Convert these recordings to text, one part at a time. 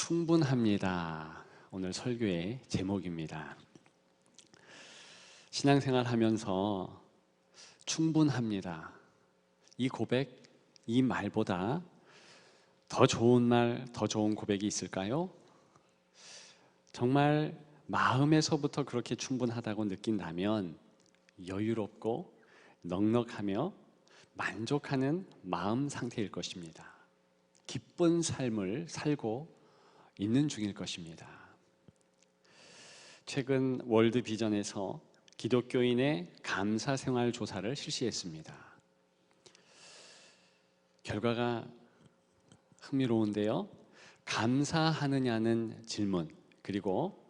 충분합니다. 오늘 설교의 제목입니다. 신앙생활 하면서 충분합니다. 이 고백, 이 말보다 더 좋은 말, 더 좋은 고백이 있을까요? 정말 마음에서부터 그렇게 충분하다고 느낀다면 여유롭고 넉넉하며 만족하는 마음 상태일 것입니다. 기쁜 삶을 살고 있는 중일 것입니다. 최근 월드비전에서 기독교인의 감사생활 조사를 실시했습니다. 결과가 흥미로운데요. 감사하느냐는 질문, 그리고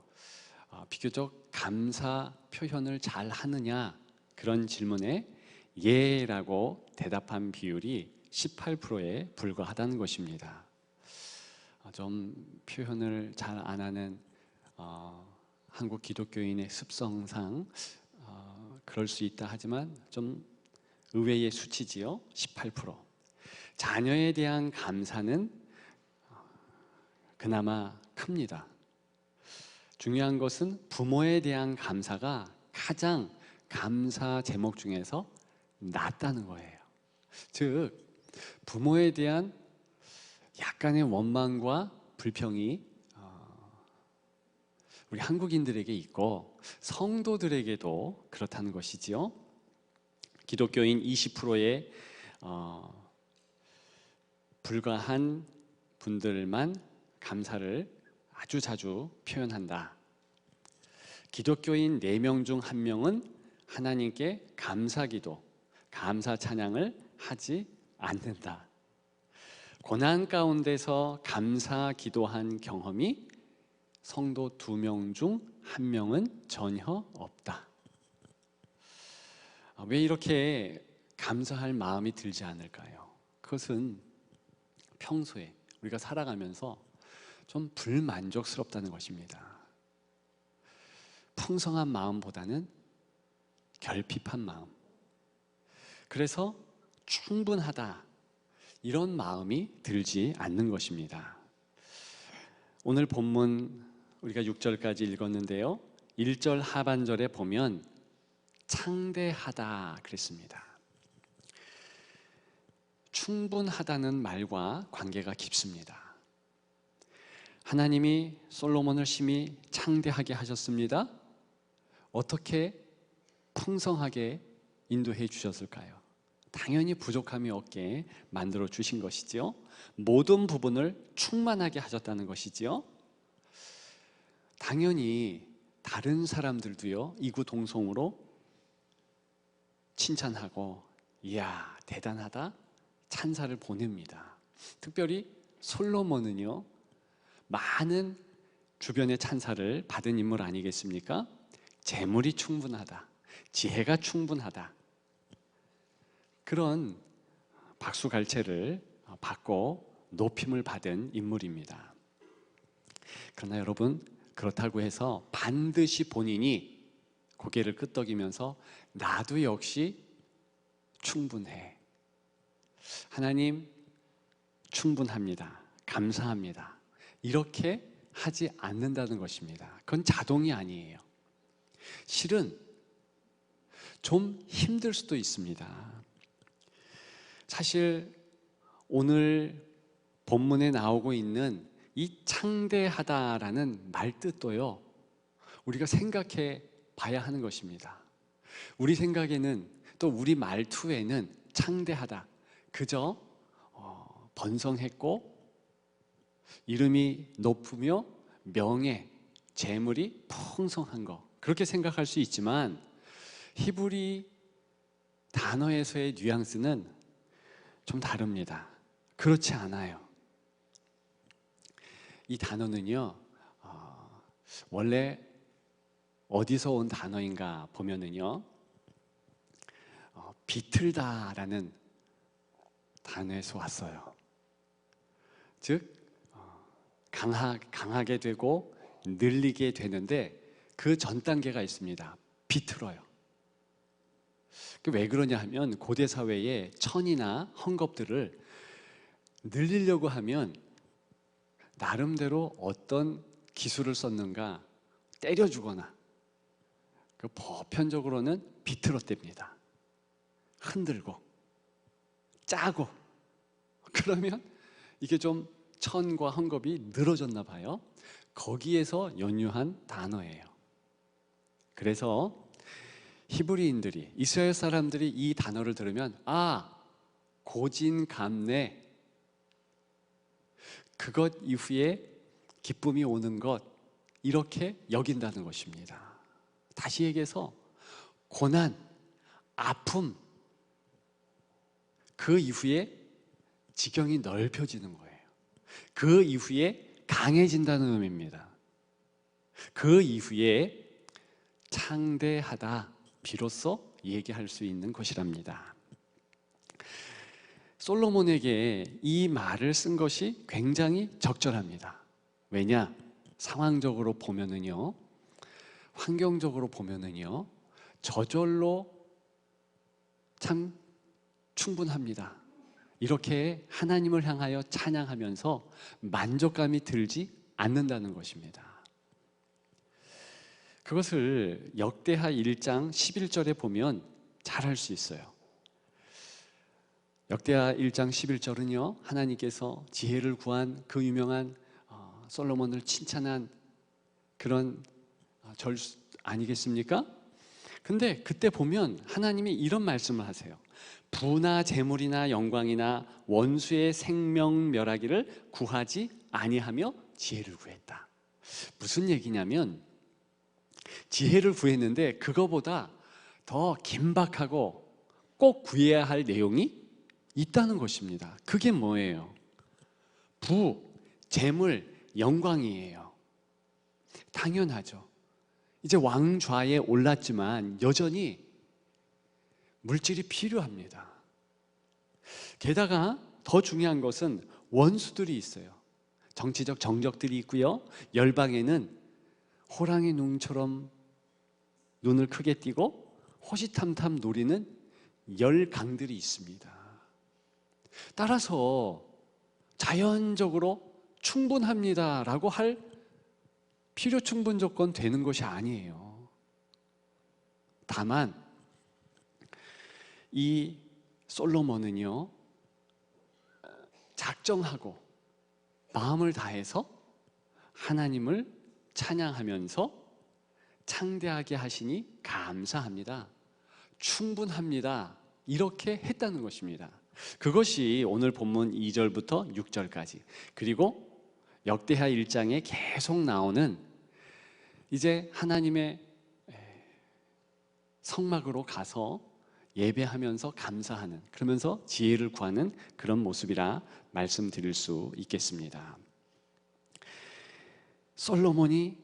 비교적 감사 표현을 잘 하느냐, 그런 질문에 예라고 대답한 비율이 18%에 불과하다는 것입니다. 좀 표현을 잘 안 하는 한국 기독교인의 습성상 그럴 수 있다 하지만 좀 의외의 수치지요. 18%. 자녀에 대한 감사는 그나마 큽니다. 중요한 것은 부모에 대한 감사가 가장 감사 제목 중에서 낮다는 거예요. 즉 부모에 대한 약간의 원망과 불평이 우리 한국인들에게 있고 성도들에게도 그렇다는 것이지요. 기독교인 20%에 불과한 분들만 감사를 아주 자주 표현한다. 기독교인 4명 중 1명은 하나님께 감사기도, 감사 찬양을 하지 않는다. 고난 가운데서 감사 기도한 경험이 성도 2명 중 1명은 전혀 없다. 왜 이렇게 감사할 마음이 들지 않을까요? 그것은 평소에 우리가 살아가면서 좀 불만족스럽다는 것입니다. 풍성한 마음보다는 결핍한 마음. 그래서 충분하다, 이런 마음이 들지 않는 것입니다. 오늘 본문 우리가 6절까지 읽었는데요, 1절 하반절에 보면 창대하다 그랬습니다. 충분하다는 말과 관계가 깊습니다. 하나님이 솔로몬을 심히 창대하게 하셨습니다. 어떻게 풍성하게 인도해 주셨을까요? 당연히 부족함이 없게 만들어 주신 것이지요. 모든 부분을 충만하게 하셨다는 것이지요. 당연히 다른 사람들도요, 이구동성으로 칭찬하고 이야 대단하다, 찬사를 보냅니다. 특별히 솔로몬은요, 많은 주변의 찬사를 받은 인물 아니겠습니까? 재물이 충분하다, 지혜가 충분하다, 그런 박수갈채를 받고 높임을 받은 인물입니다. 그러나 여러분, 그렇다고 해서 반드시 본인이 고개를 끄덕이면서 나도 역시 충분해, 하나님 충분합니다, 감사합니다, 이렇게 하지 않는다는 것입니다. 그건 자동이 아니에요. 실은 좀 힘들 수도 있습니다. 사실 오늘 본문에 나오고 있는 이 창대하다라는 말뜻도요, 우리가 생각해 봐야 하는 것입니다. 우리 생각에는, 또 우리 말투에는 창대하다, 그저 번성했고 이름이 높으며 명예, 재물이 풍성한 거, 그렇게 생각할 수 있지만 히브리 단어에서의 뉘앙스는 좀 다릅니다. 그렇지 않아요. 이 단어는요, 원래 어디서 온 단어인가 보면은요, 비틀다라는 단어에서 왔어요. 즉 강하게 되고 늘리게 되는데 그 전 단계가 있습니다. 비틀어요. 왜 그러냐 하면 고대 사회의 천이나 헝겊들을 늘리려고 하면 나름대로 어떤 기술을 썼는가 때려주거나 그 보편적으로는 비틀어댑니다. 흔들고 짜고. 그러면 이게 좀 천과 헝겊이 늘어졌나 봐요. 거기에서 연유한 단어예요. 그래서 히브리인들이, 이스라엘 사람들이 이 단어를 들으면 고진감래, 그것 이후에 기쁨이 오는 것, 이렇게 여긴다는 것입니다. 다시 얘기해서 고난, 아픔, 그 이후에 지경이 넓혀지는 거예요. 그 이후에 강해진다는 의미입니다. 그 이후에 창대하다, 비로소 얘기할 수 있는 것이랍니다. 솔로몬에게 이 말을 쓴 것이 굉장히 적절합니다. 왜냐? 상황적으로 보면은요, 환경적으로 보면은요, 저절로 참 충분합니다. 이렇게 하나님을 향하여 찬양하면서 만족감이 들지 않는다는 것입니다. 그것을 역대하 1장 11절에 보면 잘 알 수 있어요. 역대하 1장 11절은요, 하나님께서 지혜를 구한 그 유명한 솔로몬을 칭찬한 그런 절 아니겠습니까? 근데 그때 보면 하나님이 이런 말씀을 하세요. 부나 재물이나 영광이나 원수의 생명 멸하기를 구하지 아니하며 지혜를 구했다. 무슨 얘기냐면, 지혜를 구했는데 그거보다 더 긴박하고 꼭 구해야 할 내용이 있다는 것입니다. 그게 뭐예요? 부, 재물, 영광이에요. 당연하죠. 이제 왕좌에 올랐지만 여전히 물질이 필요합니다. 게다가 더 중요한 것은 원수들이 있어요. 정치적 정적들이 있고요, 열방에는 호랑이 눈처럼 눈을 크게 띄고 호시탐탐 노리는 열강들이 있습니다. 따라서 자연적으로 충분합니다라고 할 필요 충분 조건 되는 것이 아니에요. 다만 이 솔로몬은요, 작정하고 마음을 다해서 하나님을 찬양하면서 창대하게 하시니 감사합니다, 충분합니다, 이렇게 했다는 것입니다. 그것이 오늘 본문 2절부터 6절까지, 그리고 역대하 1장에 계속 나오는 이제 하나님의 성막으로 가서 예배하면서 감사하는, 그러면서 지혜를 구하는 그런 모습이라 말씀드릴 수 있겠습니다. 솔로몬이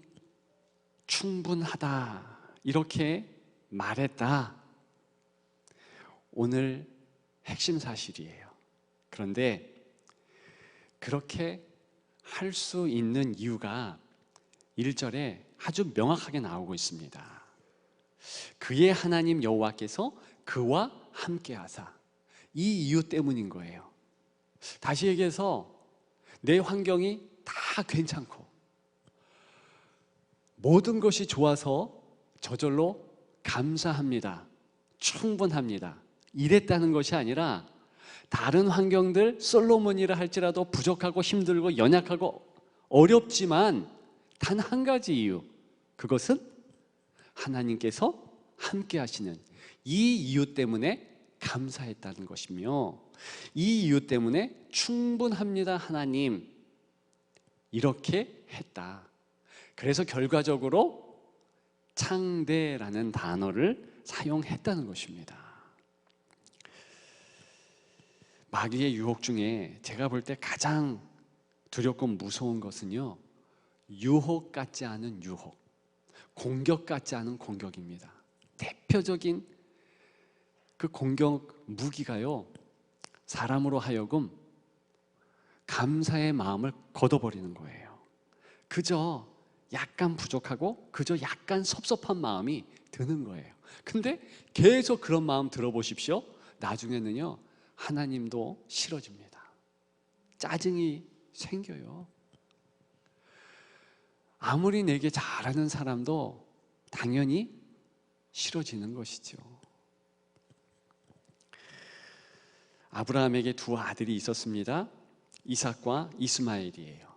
충분하다 이렇게 말했다. 오늘 핵심 사실이에요. 그런데 그렇게 할 수 있는 이유가 1절에 아주 명확하게 나오고 있습니다. 그의 하나님 여호와께서 그와 함께 하사, 이 이유 때문인 거예요. 다시 얘기해서 내 환경이 다 괜찮고 모든 것이 좋아서 저절로 감사합니다, 충분합니다, 이랬다는 것이 아니라 다른 환경들 솔로몬이라 할지라도 부족하고 힘들고 연약하고 어렵지만 단 한 가지 이유, 그것은 하나님께서 함께 하시는 이 이유 때문에 감사했다는 것이며, 이 이유 때문에 충분합니다 하나님, 이렇게 했다. 그래서 결과적으로 창대라는 단어를 사용했다는 것입니다. 마귀의 유혹 중에 제가 볼 때 가장 두렵고 무서운 것은요, 유혹 같지 않은 유혹, 공격 같지 않은 공격입니다. 대표적인 그 공격 무기가요, 사람으로 하여금 감사의 마음을 걷어버리는 거예요. 그저 약간 부족하고 그저 약간 섭섭한 마음이 드는 거예요. 근데 계속 그런 마음 들어보십시오. 나중에는요, 하나님도 싫어집니다. 짜증이 생겨요. 아무리 내게 잘하는 사람도 당연히 싫어지는 것이죠. 아브라함에게 두 아들이 있었습니다. 이삭과 이스마엘이에요.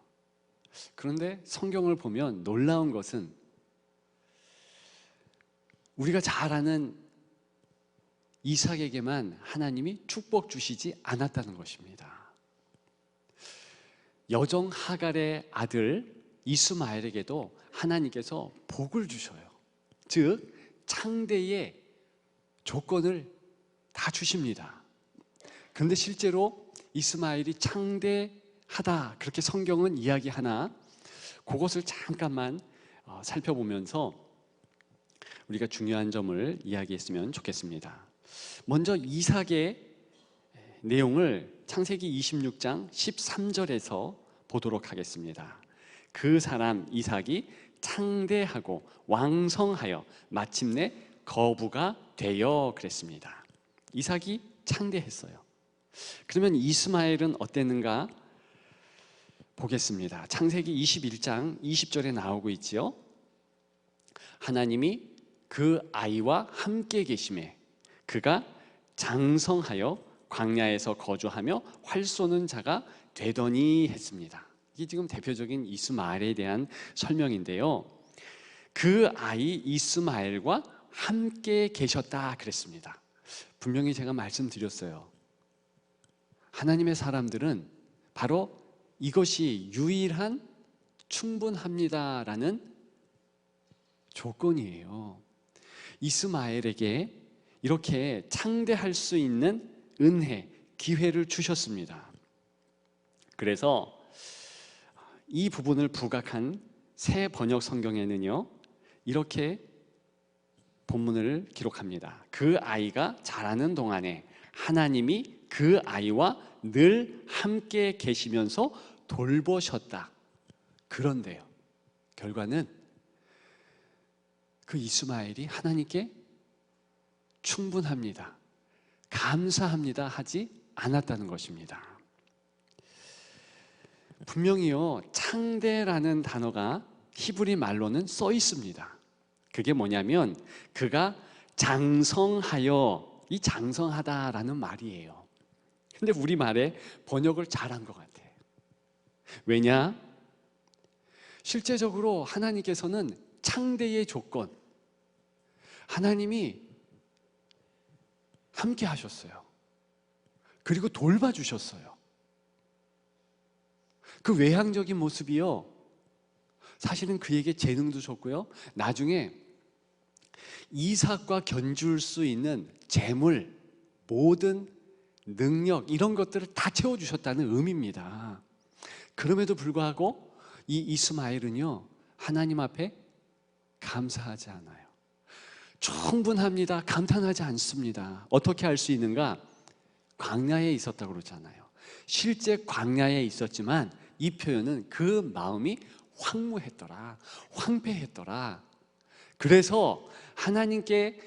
그런데 성경을 보면 놀라운 것은 우리가 잘 아는 이삭에게만 하나님이 축복 주시지 않았다는 것입니다. 여종 하갈의 아들 이스마엘에게도 하나님께서 복을 주셔요. 즉 창대의 조건을 다 주십니다. 그런데 실제로 이스마엘이 창대하다 그렇게 성경은 이야기하나 그것을 잠깐만 살펴보면서 우리가 중요한 점을 이야기했으면 좋겠습니다. 먼저 이삭의 내용을 창세기 26장 13절에서 보도록 하겠습니다. 그 사람 이삭이 창대하고 왕성하여 마침내 거부가 되어 그랬습니다. 이삭이 창대했어요. 그러면 이스마엘은 어땠는가 보겠습니다. 창세기 21장 20절에 나오고 있지요. 하나님이 그 아이와 함께 계심에 그가 장성하여 광야에서 거주하며 활 쏘는 자가 되더니 했습니다. 이게 지금 대표적인 이스마엘에 대한 설명인데요. 그 아이 이스마엘과 함께 계셨다 그랬습니다. 분명히 제가 말씀드렸어요. 하나님의 사람들은 바로 이것이 유일한 충분합니다라는 조건이에요. 이스마엘에게 이렇게 창대할 수 있는 은혜, 기회를 주셨습니다. 그래서 이 부분을 부각한 새 번역 성경에는요 이렇게 본문을 기록합니다. 그 아이가 자라는 동안에 하나님이 그 아이와 늘 함께 계시면서 돌보셨다. 그런데요 결과는 그 이스마엘이 하나님께 충분합니다, 감사합니다 하지 않았다는 것입니다. 분명히요 창대라는 단어가 히브리 말로는 써 있습니다. 그게 뭐냐면 그가 장성하여, 이 장성하다라는 말이에요. 근데 우리말에 번역을 잘한 것 같아요. 왜냐? 실제적으로 하나님께서는 창대의 조건, 하나님이 함께 하셨어요. 그리고 돌봐주셨어요. 그 외향적인 모습이요 사실은 그에게 재능도 줬고요 나중에 이삭과 견줄 수 있는 재물, 모든 능력 이런 것들을 다 채워주셨다는 의미입니다. 그럼에도 불구하고 이 이스마엘은요 하나님 앞에 감사하지 않아요. 충분합니다, 감탄하지 않습니다. 어떻게 할 수 있는가? 광야에 있었다고 그러잖아요. 실제 광야에 있었지만 이 표현은 그 마음이 황무했더라, 황폐했더라. 그래서 하나님께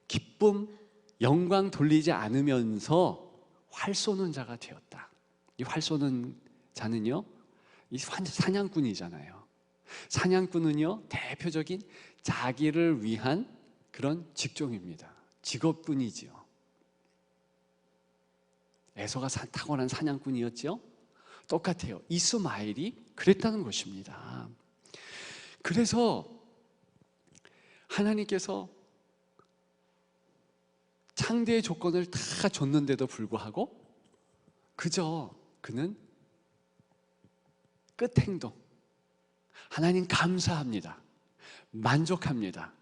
기쁨, 영광 돌리지 않으면서 활 쏘는 자가 되었다. 이 활 쏘는 자는요 이 사냥꾼이잖아요. 사냥꾼은요 대표적인 자기를 위한 그런 직종입니다. 직업뿐이지요. 에서가 탁월한 사냥꾼이었죠. 똑같아요. 이스마엘이 그랬다는 것입니다. 그래서 하나님께서 창대의 조건을 다 줬는데도 불구하고 그저 그는 끝행동, 하나님 감사합니다, 만족합니다,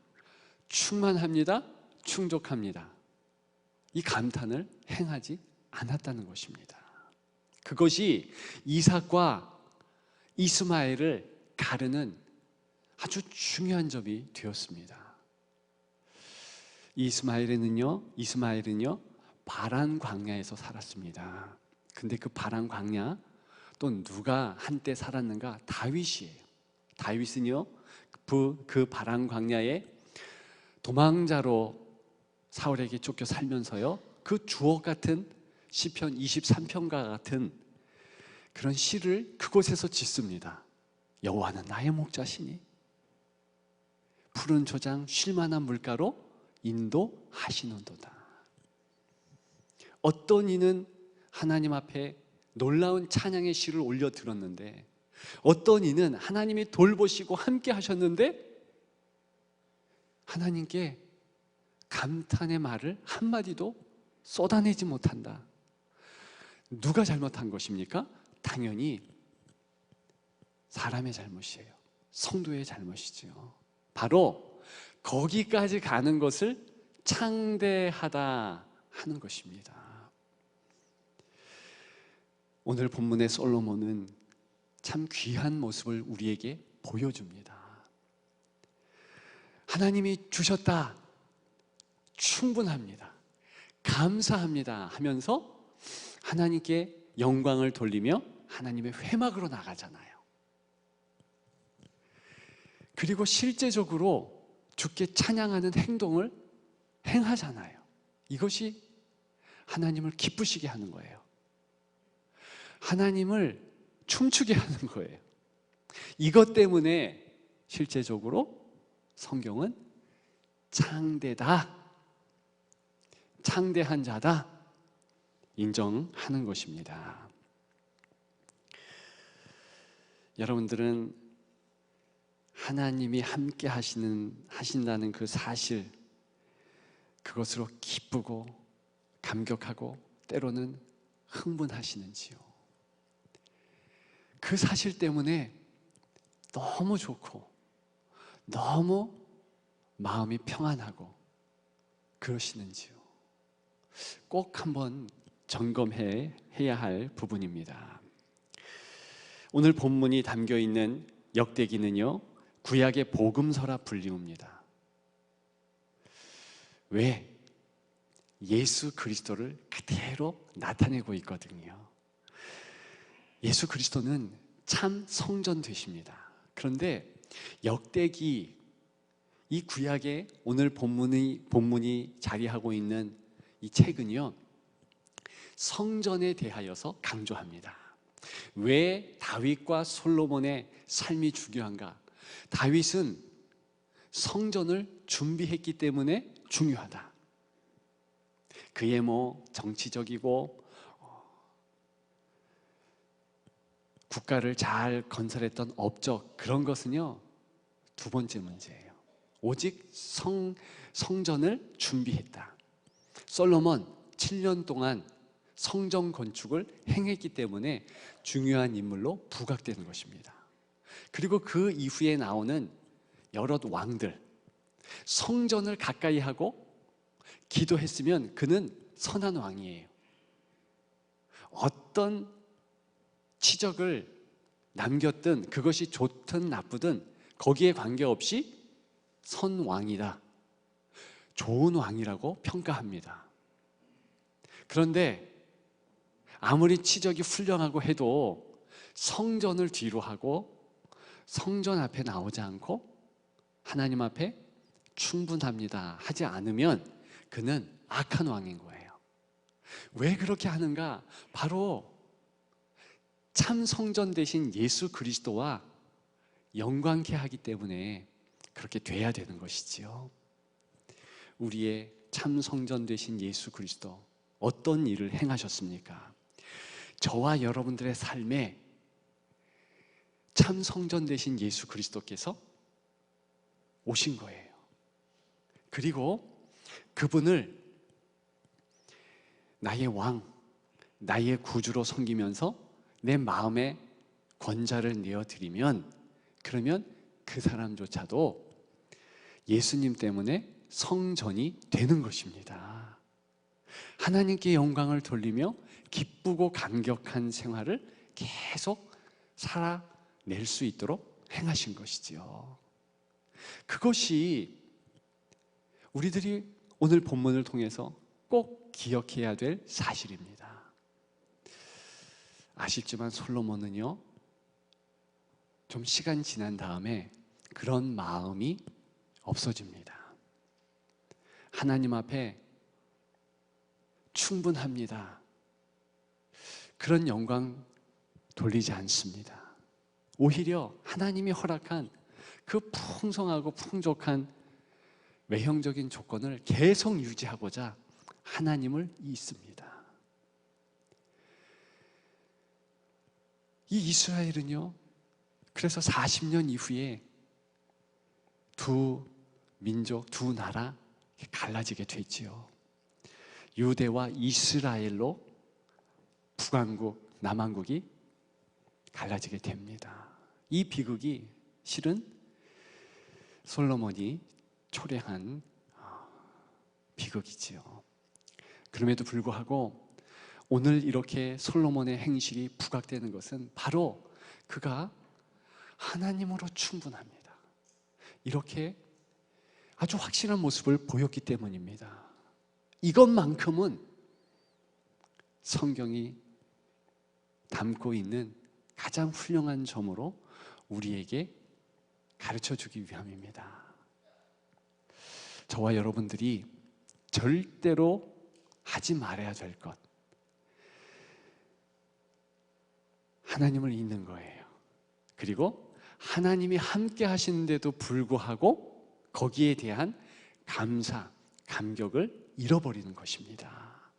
충만합니다, 충족합니다, 이 감탄을 행하지 않았다는 것입니다. 그것이 이삭과 이스마엘을 가르는 아주 중요한 점이 되었습니다. 이스마엘은요 바란 광야에서 살았습니다. 근데 그 바란 광야 또 누가 한때 살았는가? 다윗이에요. 다윗은요 그 바란 광야에 도망자로 사울에게 쫓겨 살면서요 그 주옥 같은 시편 23편과 같은 그런 시를 그곳에서 짓습니다. 여호와는 나의 목자시니 푸른 초장 쉴 만한 물가로 인도하시는도다. 어떤 이는 하나님 앞에 놀라운 찬양의 시를 올려 들었는데, 어떤 이는 하나님이 돌보시고 함께 하셨는데 하나님께 감탄의 말을 한마디도 쏟아내지 못한다. 누가 잘못한 것입니까? 당연히 사람의 잘못이에요. 성도의 잘못이죠. 바로 거기까지 가는 것을 창대하다 하는 것입니다. 오늘 본문의 솔로몬은 참 귀한 모습을 우리에게 보여줍니다. 하나님이 주셨다, 충분합니다, 감사합니다 하면서 하나님께 영광을 돌리며 하나님의 회막으로 나가잖아요. 그리고 실제적으로 주께 찬양하는 행동을 행하잖아요. 이것이 하나님을 기쁘시게 하는 거예요. 하나님을 춤추게 하는 거예요. 이것 때문에 실제적으로 성경은 창대다, 창대한 자다 인정하는 것입니다. 여러분들은 하나님이 함께 하신다는 그 사실, 그것으로 기쁘고 감격하고 때로는 흥분하시는지요? 그 사실 때문에 너무 좋고 너무 마음이 평안하고 그러시는지요? 꼭 한번 점검해야 할 부분입니다. 오늘 본문이 담겨 있는 역대기는요, 구약의 복음서라 불리웁니다. 왜? 예수 그리스도를 그대로 나타내고 있거든요. 예수 그리스도는 참 성전 되십니다. 그런데 역대기, 이 구약의 오늘 본문이 자리하고 있는 이 책은요, 성전에 대하여서 강조합니다. 왜 다윗과 솔로몬의 삶이 중요한가? 다윗은 성전을 준비했기 때문에 중요하다. 그의 정치적이고 국가를 잘 건설했던 업적, 그런 것은요 두 번째 문제예요. 오직 성전을 준비했다. 솔로몬 7년 동안 성전 건축을 행했기 때문에 중요한 인물로 부각되는 것입니다. 그리고 그 이후에 나오는 여러 왕들, 성전을 가까이 하고 기도했으면 그는 선한 왕이에요. 어떤 치적을 남겼든 그것이 좋든 나쁘든 거기에 관계없이 선왕이다, 좋은 왕이라고 평가합니다. 그런데 아무리 치적이 훌륭하고 해도 성전을 뒤로 하고 성전 앞에 나오지 않고 하나님 앞에 충분합니다 하지 않으면 그는 악한 왕인 거예요. 왜 그렇게 하는가? 바로 참 성전 되신 예수 그리스도와 영광케 하기 때문에 그렇게 돼야 되는 것이지요. 우리의 참 성전 되신 예수 그리스도, 어떤 일을 행하셨습니까? 저와 여러분들의 삶에 참 성전 되신 예수 그리스도께서 오신 거예요. 그리고 그분을 나의 왕, 나의 구주로 섬기면서 내 마음에 권좌를 내어드리면, 그러면 그 사람조차도 예수님 때문에 성전이 되는 것입니다. 하나님께 영광을 돌리며 기쁘고 감격한 생활을 계속 살아낼 수 있도록 행하신 것이지요. 그것이 우리들이 오늘 본문을 통해서 꼭 기억해야 될 사실입니다. 아쉽지만 솔로몬은요, 좀 시간 지난 다음에 그런 마음이 없어집니다. 하나님 앞에 충분합니다, 그런 영광 돌리지 않습니다. 오히려 하나님이 허락한 그 풍성하고 풍족한 외형적인 조건을 계속 유지하고자 하나님을 잊습니다. 이 이스라엘은요, 그래서 40년 이후에 두 민족, 두 나라 갈라지게 됐지요. 유대와 이스라엘로 북왕국, 남왕국이 갈라지게 됩니다. 이 비극이 실은 솔로몬이 초래한 비극이지요. 그럼에도 불구하고 오늘 이렇게 솔로몬의 행실이 부각되는 것은 바로 그가 하나님으로 충분합니다. 이렇게 아주 확실한 모습을 보였기 때문입니다. 이것만큼은 성경이 담고 있는 가장 훌륭한 점으로 우리에게 가르쳐주기 위함입니다. 저와 여러분들이 절대로 하지 말아야 될 것, 하나님을 잊는 거예요. 그리고 하나님이 함께 하시는데도 불구하고 거기에 대한 감사, 감격을 잃어버리는 것입니다.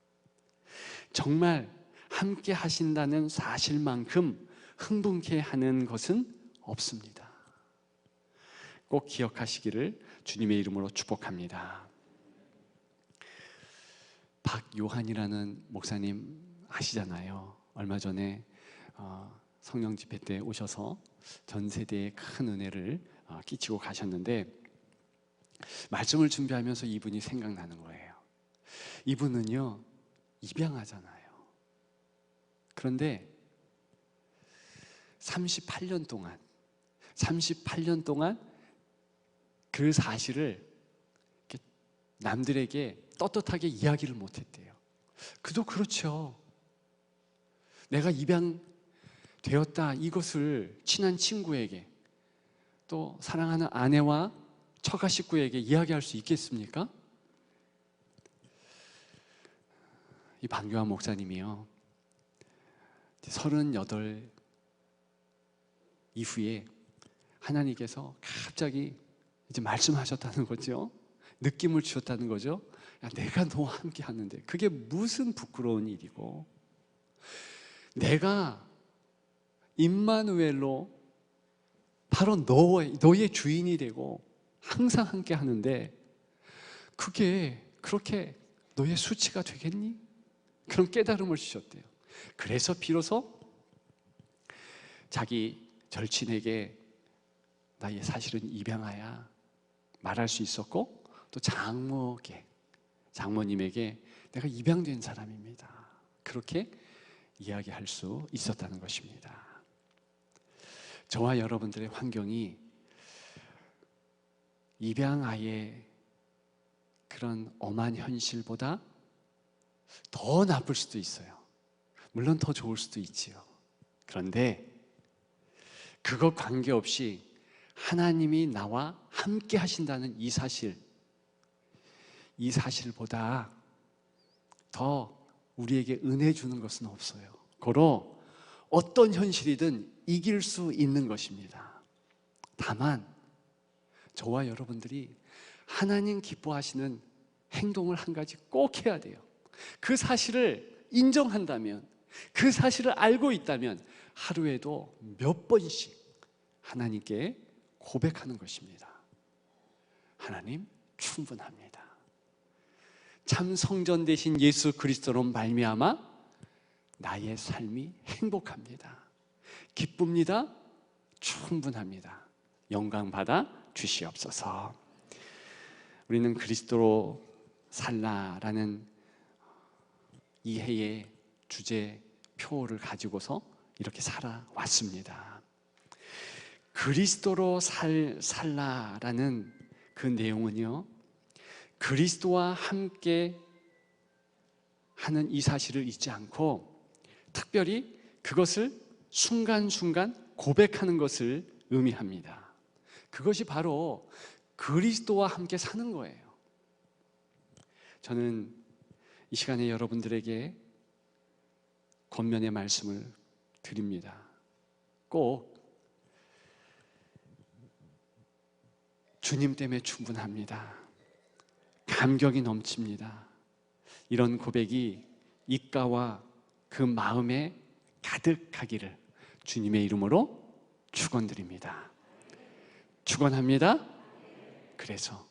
정말 함께 하신다는 사실만큼 흥분케 하는 것은 없습니다. 꼭 기억하시기를 주님의 이름으로 축복합니다. 박요한이라는 목사님 아시잖아요. 얼마 전에 성령 집회 때 오셔서 전 세대에 큰 은혜를 끼치고 가셨는데, 말씀을 준비하면서 이분이 생각나는 거예요. 이분은요, 입양하잖아요. 그런데 38년 동안 그 사실을 남들에게 떳떳하게 이야기를 못했대요. 그도 그렇죠. 내가 입양되었다 이것을 친한 친구에게, 또 사랑하는 아내와 처가 식구에게 이야기할 수 있겠습니까? 이 박요한 목사님이요, 38 이후에 하나님께서 갑자기 이제 말씀하셨다는 거죠. 느낌을 주셨다는 거죠. 야, 내가 너와 함께 하는데 그게 무슨 부끄러운 일이고, 내가 임마누엘로 바로 너의 주인이 되고 항상 함께 하는데 그게 그렇게 너의 수치가 되겠니? 그런 깨달음을 주셨대요. 그래서 비로소 자기 절친에게 나 사실은 입양아야 말할 수 있었고, 또 장모님에게 내가 입양된 사람입니다, 그렇게 이야기할 수 있었다는 것입니다. 저와 여러분들의 환경이 입양아의 그런 엄한 현실보다 더 나쁠 수도 있어요. 물론 더 좋을 수도 있지요. 그런데 그것 관계없이 하나님이 나와 함께 하신다는 이 사실보다 더 우리에게 은혜 주는 것은 없어요. 고로 어떤 현실이든 이길 수 있는 것입니다. 다만 저와 여러분들이 하나님 기뻐하시는 행동을 한 가지 꼭 해야 돼요. 그 사실을 인정한다면, 그 사실을 알고 있다면 하루에도 몇 번씩 하나님께 고백하는 것입니다. 하나님, 충분합니다. 참 성전 되신 예수 그리스도로 말미암아 나의 삶이 행복합니다. 기쁩니다. 충분합니다. 영광 받아 주시옵소서. 우리는 그리스도로 살라라는 이해의 주제표를 가지고서 이렇게 살아왔습니다. 그리스도로 살라라는 그 내용은요, 그리스도와 함께 하는 이 사실을 잊지 않고 특별히 그것을 순간순간 고백하는 것을 의미합니다. 그것이 바로 그리스도와 함께 사는 거예요. 저는 이 시간에 여러분들에게 권면의 말씀을 드립니다. 꼭 주님 때문에 충분합니다. 감격이 넘칩니다. 이런 고백이 입가와 그 마음에 가득하기를 주님의 이름으로 축원드립니다. 축원합니다. 그래서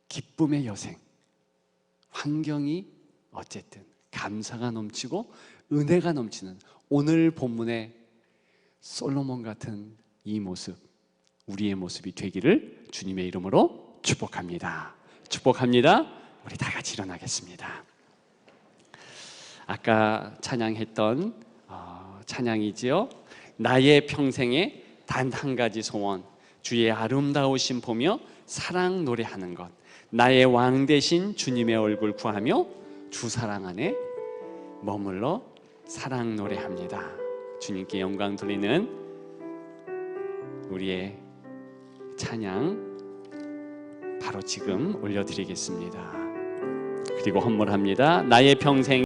기쁨의 여생, 환경이 어쨌든 감사가 넘치고 은혜가 넘치는 오늘 본문의 솔로몬 같은 이 모습, 우리의 모습이 되기를 주님의 이름으로 축복합니다. 축복합니다. 우리 다 같이 일어나겠습니다. 아까 찬양했던 찬양이지요. 나의 평생에 단 한 가지 소원, 주의 아름다우신 보며 사랑 노래하는 것, 나의 왕 되신 주님의 얼굴 구하며 주 사랑 안에 머물러 사랑 노래합니다. 주님께 영광 돌리는 우리의 찬양 바로 지금 올려드리겠습니다. 그리고 헌물합니다. 나의 평생